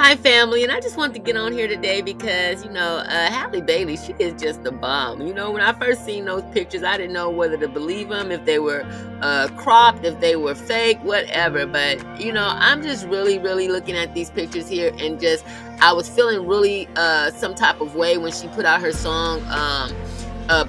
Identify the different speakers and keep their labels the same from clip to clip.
Speaker 1: Hi, family, and I just wanted to get on here today because Halle Bailey, she is just the bomb. When I first seen those pictures, I didn't know whether to believe them, if they were cropped, if they were fake, whatever. But I'm just really, really looking at these pictures here, and just I was feeling really some type of way when she put out her song.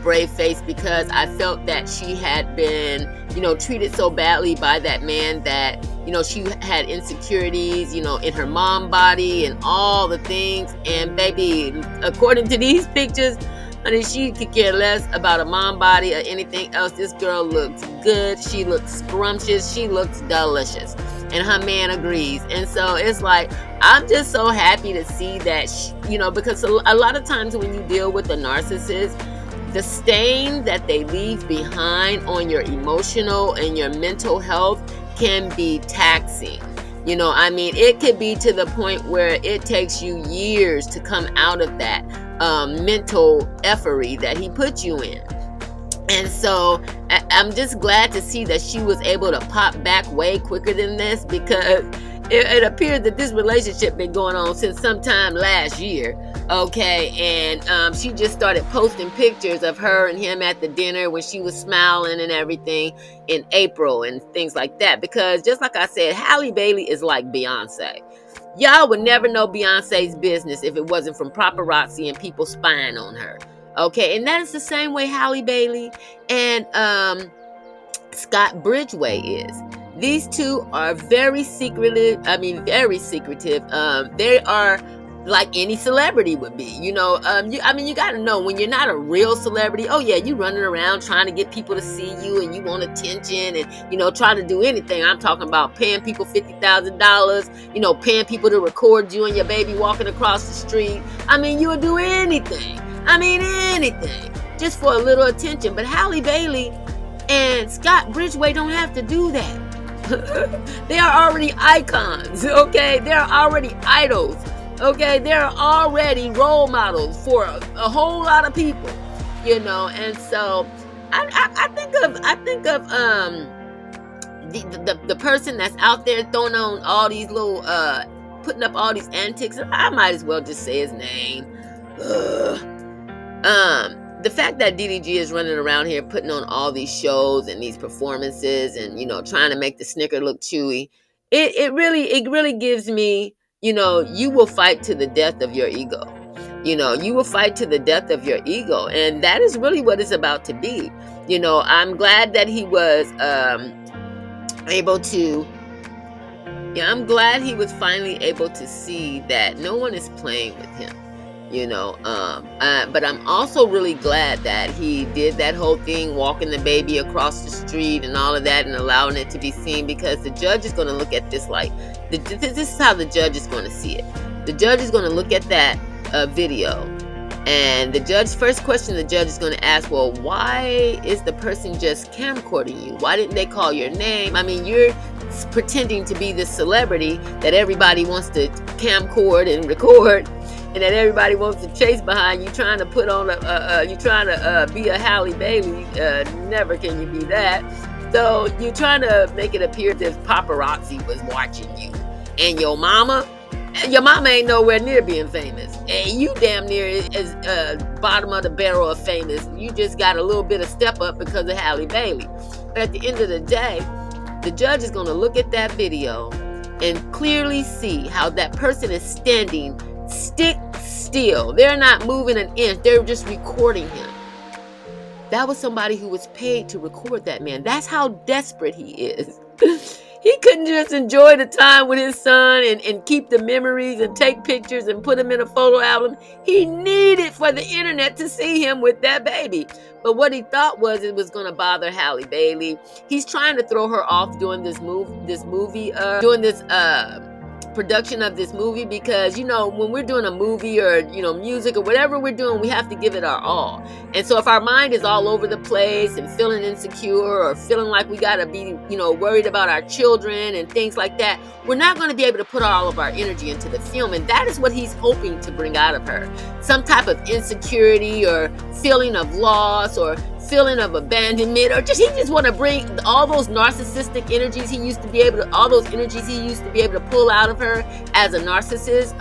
Speaker 1: Brave Face, because I felt that she had been, treated so badly by that man that, she had insecurities, in her mom body and all the things. And baby, according to these pictures, honey, she could care less about a mom body or anything else. This girl looks good. She looks scrumptious. She looks delicious. And her man agrees. And so it's like, I'm just so happy to see that, because a lot of times when you deal with a narcissist, the stain that they leave behind on your emotional and your mental health can be taxing. It could be to the point where it takes you years to come out of that mental effery that he put you in. And so I'm just glad to see that she was able to pop back way quicker than this, because it appears that this relationship been going on since sometime last year. Okay, and she just started posting pictures of her and him at the dinner when she was smiling and everything in April and things like that. Because just like I said, Halle Bailey is like Beyonce. Y'all would never know Beyonce's business if it wasn't from paparazzi and people spying on her. Okay, and that is the same way Halle Bailey and Scott Bridgeway is. These two are very secretive. Very secretive. They are like any celebrity would be. You got to know when you're not a real celebrity. Oh yeah, you running around trying to get people to see you, and you want attention, and try to do anything. I'm talking about paying people $50,000. Paying people to record you and your baby walking across the street. You would do anything. Anything just for a little attention. But Halle Bailey and Scott Bridgeway don't have to do that. They are already icons, okay? They're already idols, okay? They're already role models for a whole lot of people, And so I think of the person that's out there throwing on all these little putting up all these antics. I might as well just say his name. The fact that DDG is running around here putting on all these shows and these performances and, trying to make the Snicker look chewy, it really gives me, you will fight to the death of your ego. You will fight to the death of your ego. And that is really what it's about to be. I'm glad that he was able to, I'm glad he was finally able to see that no one is playing with him. But I'm also really glad that he did that whole thing, walking the baby across the street and all of that, and allowing it to be seen, because the judge is going to look at this like, this is how the judge is going to see it. The judge is going to look at that video, and first question the judge is going to ask, well, why is the person just camcording you? Why didn't they call your name? You're pretending to be this celebrity that everybody wants to camcord and record, and that everybody wants to chase behind you, trying to put on you trying to be a Halle Bailey. Never can you be that. So you're trying to make it appear as if paparazzi was watching you. And your mama ain't nowhere near being famous. And you damn near is bottom of the barrel of famous. You just got a little bit of step up because of Halle Bailey. But at the end of the day, the judge is going to look at that video and clearly see how that person is standing stick still. They're not moving an inch. They're just recording him. That was somebody who was paid to record that man. That's how desperate he is. He couldn't just enjoy the time with his son and keep the memories and take pictures and put them in a photo album. He needed for the internet to see him with that baby. But what he thought was it was going to bother Halle Bailey. He's trying to throw her off doing this production of this movie, because when we're doing a movie or music or whatever we're doing, we have to give it our all. And so if our mind is all over the place and feeling insecure or feeling like we gotta be worried about our children and things like that, we're not going to be able to put all of our energy into the film. And that is what he's hoping to bring out of her, some type of insecurity or feeling of loss or feeling of abandonment, or just he just want to bring all those narcissistic energies he used to be able to, all those energies he used to be able to pull out of her as a narcissist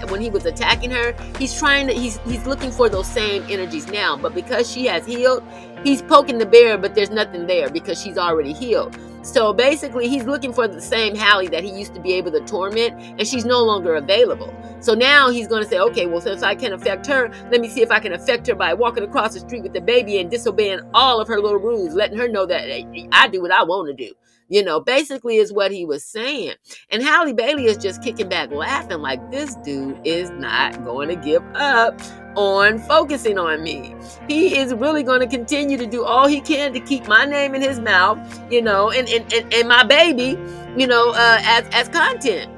Speaker 1: when he was attacking her. He's trying to, he's looking for those same energies now, but because she has healed, he's poking the bear, but there's nothing there because she's already healed. So basically, he's looking for the same Halle that he used to be able to torment, and she's no longer available. So now he's going to say, okay, well, since I can affect her, let me see if I can affect her by walking across the street with the baby and disobeying all of her little rules, letting her know that hey, I do what I want to do. You know, basically is what he was saying. And Halle Bailey is just kicking back laughing like, this dude is not going to give up on focusing on me. He is really going to continue to do all he can to keep my name in his mouth, you know, and my baby, you know, as content.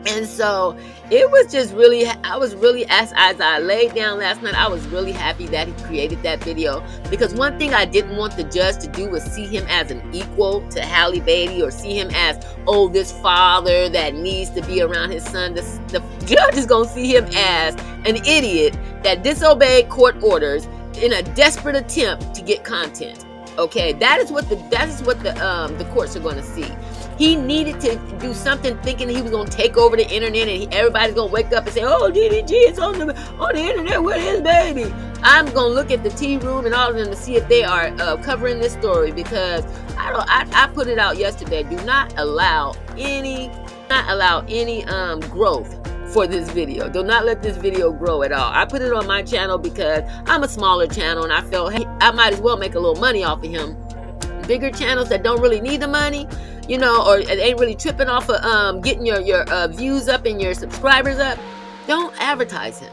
Speaker 1: And so it was just really, I was really, as I laid down last night, I was really happy that he created that video, because one thing I didn't want the judge to do was see him as an equal to Halle Bailey, or see him as, oh, this father that needs to be around his son. The judge is going to see him as an idiot that disobeyed court orders in a desperate attempt to get content. Okay, that is what the courts are going to see. He needed to do something thinking he was going to take over the internet, and everybody's going to wake up and say, oh, DDG is on the internet with his baby. I'm going to look at the tea room and all of them to see if they are covering this story, because I put it out yesterday. Do not allow any growth for this video. Do not let this video grow at all. I put it on my channel because I'm a smaller channel, and I felt, hey, I might as well make a little money off of him. Bigger channels that don't really need the money, you know, or it ain't really tripping off of getting your views up and your subscribers up, don't advertise him.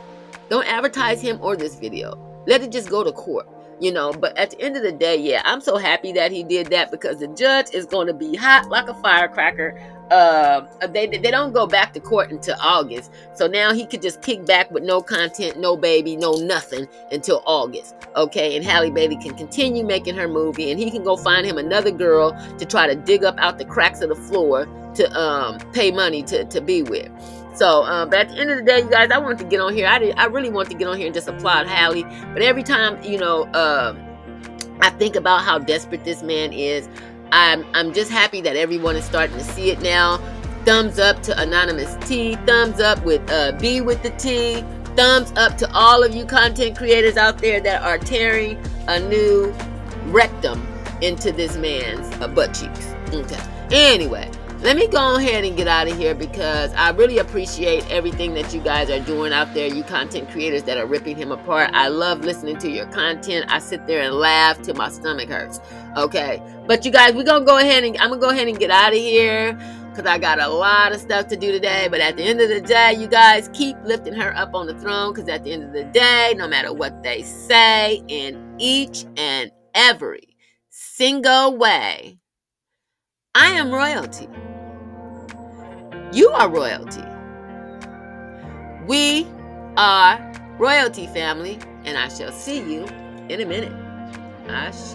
Speaker 1: Don't advertise him or this video. Let it just go to court, you know. But at the end of the day, yeah, I'm so happy that he did that, because the judge is going to be hot like a firecracker. They don't go back to court until August, so now he could just kick back with no content, no baby, no nothing until August. Okay, and Halle Bailey can continue making her movie, and he can go find him another girl to try to dig up out the cracks of the floor to pay money to be with. So, but at the end of the day, you guys, I wanted to get on here. I really wanted to get on here and just applaud Halle. But every time, you know, I think about how desperate this man is, I'm just happy that everyone is starting to see it now. Thumbs up to Anonymous T. Thumbs up with B with the T. Thumbs up to all of you content creators out there that are tearing a new rectum into this man's butt cheeks. Okay. Anyway, let me go ahead and get out of here, because I really appreciate everything that you guys are doing out there, you content creators that are ripping him apart. I love listening to your content. I sit there and laugh till my stomach hurts. Okay. But you guys, I'm going to go ahead and get out of here, because I got a lot of stuff to do today. But at the end of the day, you guys, keep lifting her up on the throne, because at the end of the day, no matter what they say, in each and every single way, I am royalty. You are royalty. We are royalty, family, and I shall see you in a minute. Ashe.